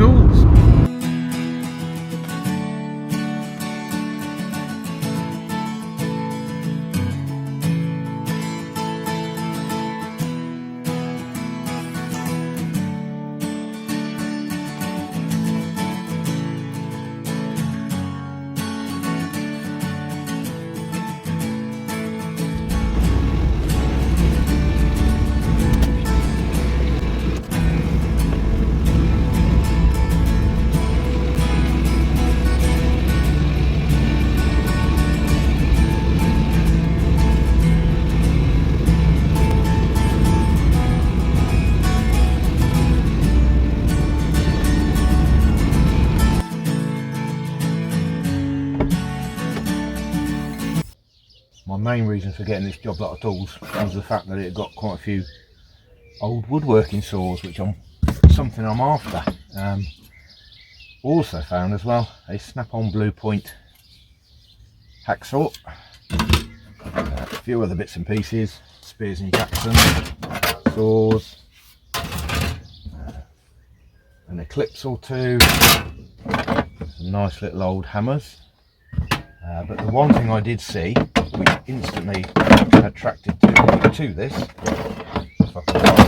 tools. My main reason for getting this joblot of tools was the fact that it got quite a few old woodworking saws, which something I'm after. Also found as well a snap-on Blue Point hacksaw, a few other bits and pieces, Spears and Jackson saws, an Eclipse or two, some nice little old hammers. But the one thing I did see, which instantly attracted to this, if I can find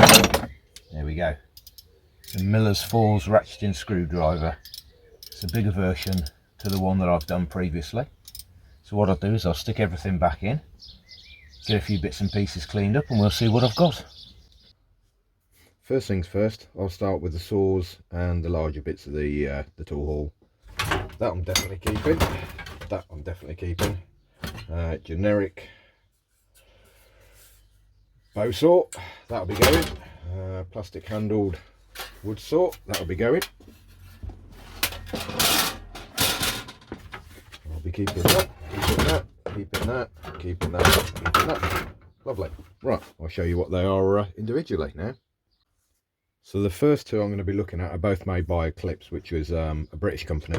it. There we go. The Miller's Falls ratcheting screwdriver. It's a bigger version to the one that I've done previously. So what I'll do is I'll stick everything back in, get a few bits and pieces cleaned up, and we'll see what I've got. First things first, I'll start with the saws and the larger bits of the tool haul. That I'm definitely keeping. That I'm definitely keeping. Generic bow saw, that'll be going. Plastic handled wood saw, that'll be going. I'll be keeping that, keeping that, keeping that, keeping that, keeping that. Lovely. Right, I'll show you what they are individually now. So the first two I'm going to be looking at are both made by Eclipse, which was a British company.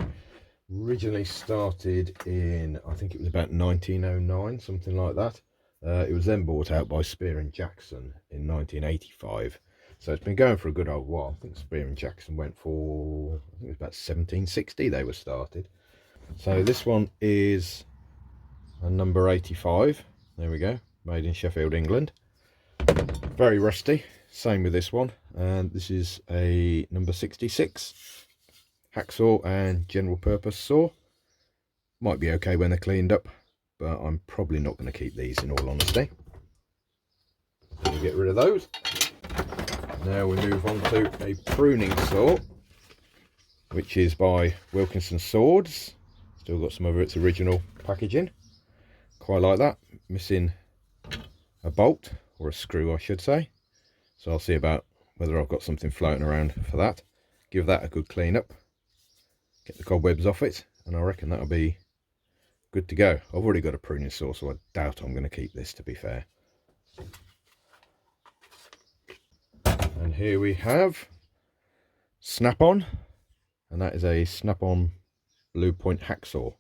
Originally started in, I think it was about 1909, something like that. It was then bought out by Spear and Jackson in 1985. So it's been going for a good old while. I think Spear and Jackson went for, I think it was about 1760 they were started. So this one is a number 85. There we go, made in Sheffield, England. Very rusty. Same with this one, and this is a number 66 hacksaw and general purpose saw. Might be okay when they're cleaned up, but I'm probably not going to keep these in all honesty. We'll get rid of those. Now we move on to a pruning saw, which is by Wilkinson Swords. Still got some of its original packaging. Quite like that. Missing a bolt, or a screw I should say. So I'll see about whether I've got something floating around for that. Give that a good clean up. Get the cobwebs off it, and I reckon that'll be good to go. I've already got a pruning saw, so I doubt I'm going to keep this, to be fair. And here we have Snap-on, and that is a Snap-on Blue Point hacksaw,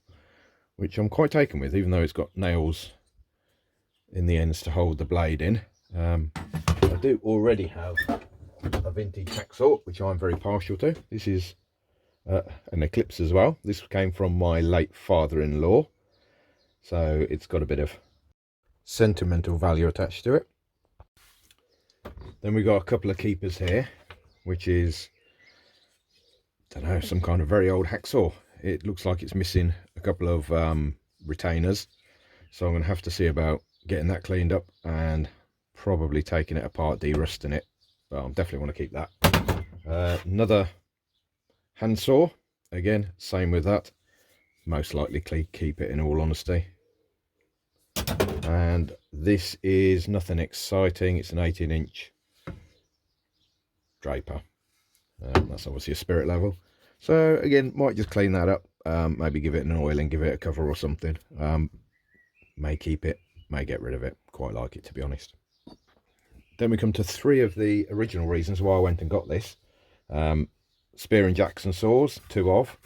which I'm quite taken with, even though it's got nails in the ends to hold the blade in. I do already have a vintage hacksaw, which I'm very partial to. This is an Eclipse as well. This came from my late father-in-law, so it's got a bit of sentimental value attached to it. Then we got a couple of keepers here, which is, I don't know, some kind of very old hacksaw. It looks like it's missing a couple of retainers, so I'm going to have to see about getting that cleaned up and probably taking it apart, de-rusting it, but I definitely want to keep that. Another handsaw, again, same with that. Most likely keep it in all honesty. And this is nothing exciting. It's an 18-inch draper. That's obviously a spirit level. So again, might just clean that up. Maybe give it an oil and give it a cover or something. May keep it, may get rid of it. Quite like it, to be honest. Then we come to three of the original reasons why I went and got this. Spear and Jackson saws, two of.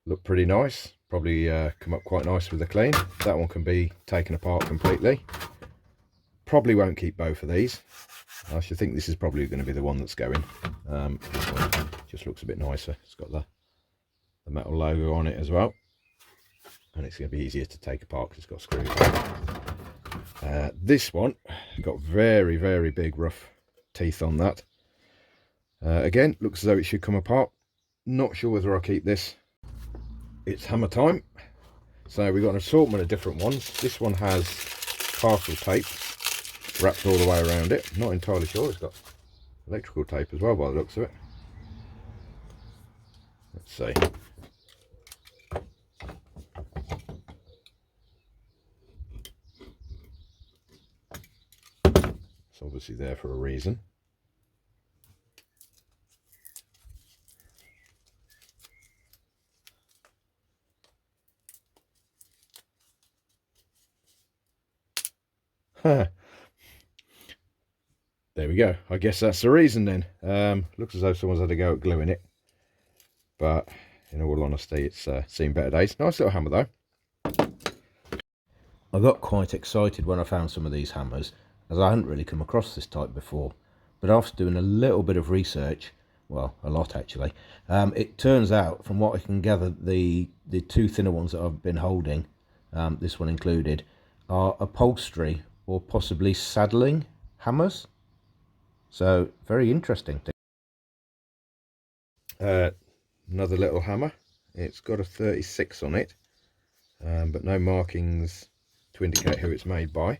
Look pretty nice. Probably come up quite nice with the clean. That one can be taken apart completely. probably won't keep both of these. I should think this is probably going to be the one that's going. This one just looks a bit nicer. It's got the metal logo on it as well, and it's going to be easier to take apart because it's got screws. This one got very, very big rough teeth on that. Again, looks as though it should come apart. Not sure whether I'll keep this. It's hammer time. So we've got an assortment of different ones. This one has parcel tape wrapped all the way around it. Not entirely sure. It's got electrical tape as well by the looks of it. Let's see. It's obviously there for a reason. There we go. I guess that's the reason then. Looks as though someone's had a go at gluing it, but in all honesty, it's seen better days. Nice little hammer though. I got quite excited when I found some of these hammers, as I hadn't really come across this type before. But after doing a little bit of research, well, a lot actually, it turns out, from what I can gather, the two thinner ones that I've been holding, this one included, are upholstery or possibly saddling hammers. So very interesting. Another little hammer. It's got a 36 on it, but no markings to indicate who it's made by.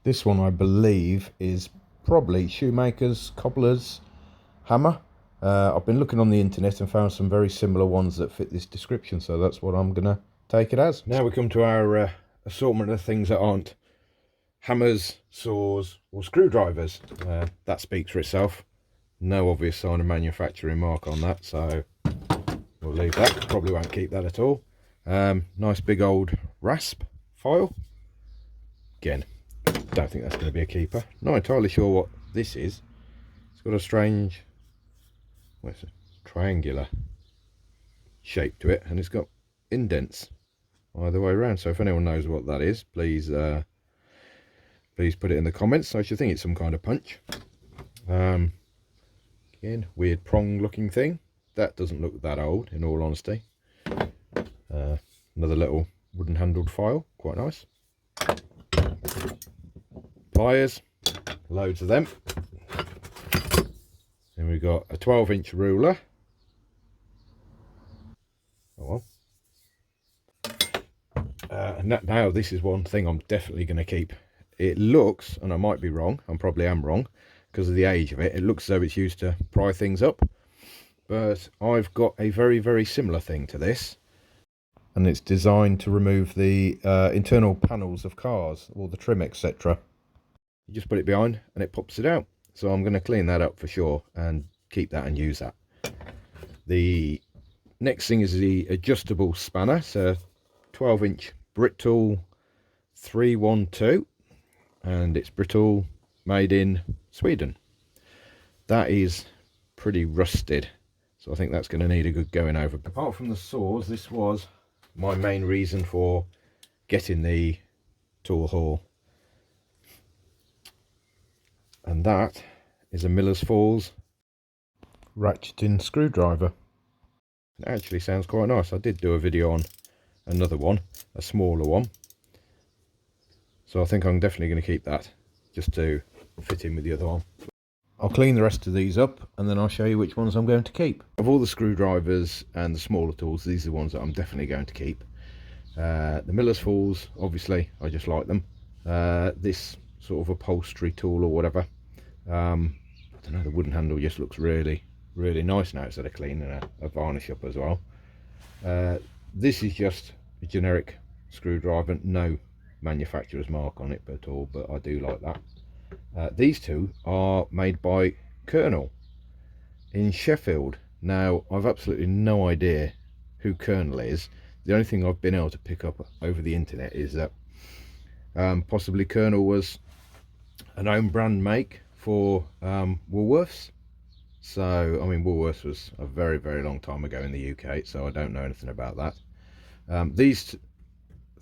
This one, I believe, is probably shoemakers, cobblers hammer. I've been looking on the internet and found some very similar ones that fit this description, so that's what I'm gonna take it as. Now we come to our assortment of things that aren't hammers, saws or screwdrivers. That speaks for itself. No obvious sign of manufacturing mark on that, so we'll leave that. Probably won't keep that at all. Nice big old rasp file. Again, don't think that's going to be a keeper. Not entirely sure what this is. It's got a strange, what's it, triangular shape to it, and it's got indents either way around. So if anyone knows what that is, please please put it in the comments. I should think it's some kind of punch. Again, weird prong looking thing. That doesn't look that old, in all honesty. Another little wooden handled file, quite nice. Pliers, loads of them. Then we've got a 12-inch ruler. Oh well. And now this is one thing I'm definitely going to keep. It looks, and I might be wrong, I probably am wrong because of the age of it, it looks as though it's used to pry things up, but I've got a very, very similar thing to this, and it's designed to remove the internal panels of cars, or the trim, etc. You just put it behind and it pops it out. So I'm going to clean that up for sure and keep that and use that. The next thing is the adjustable spanner. So 12-inch brittle 312, and it's brittle, made in Sweden. That is pretty rusted, so I think that's going to need a good going over. Apart from the saws, this was my main reason for getting the tool haul, and that is a Miller's Falls ratcheting screwdriver. It actually sounds quite nice. I did do a video on another one, a smaller one, so I think I'm definitely going to keep that just to fit in with the other one. I'll clean the rest of these up and then I'll show you which ones I'm going to keep. Of all the screwdrivers and the smaller tools, these are the ones that I'm definitely going to keep. The Miller's Falls, obviously, I just like them. This sort of upholstery tool or whatever, I don't know, the wooden handle just looks really, really nice now instead of cleaning a varnish up as well. This is just a generic screwdriver, no manufacturer's mark on it at all, but I do like that. These two are made by Colonel in Sheffield. Now, I've absolutely no idea who Colonel is. The only thing I've been able to pick up over the internet is that possibly Colonel was an own brand make for Woolworths. So, I mean, Woolworths was a very, very long time ago in the UK, so I don't know anything about that. These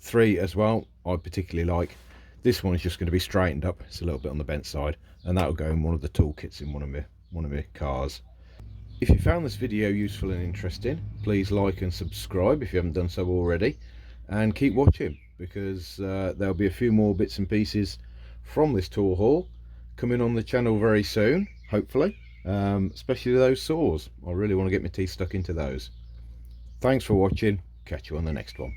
three as well, I particularly like. This one is just going to be straightened up. It's a little bit on the bent side, and that will go in one of the toolkits in one of my cars. If you found this video useful and interesting, please like and subscribe if you haven't done so already, and keep watching, because there'll be a few more bits and pieces from this tool haul coming on the channel very soon, hopefully, especially those saws. I really want to get my teeth stuck into those. Thanks for watching. Catch you on the next one.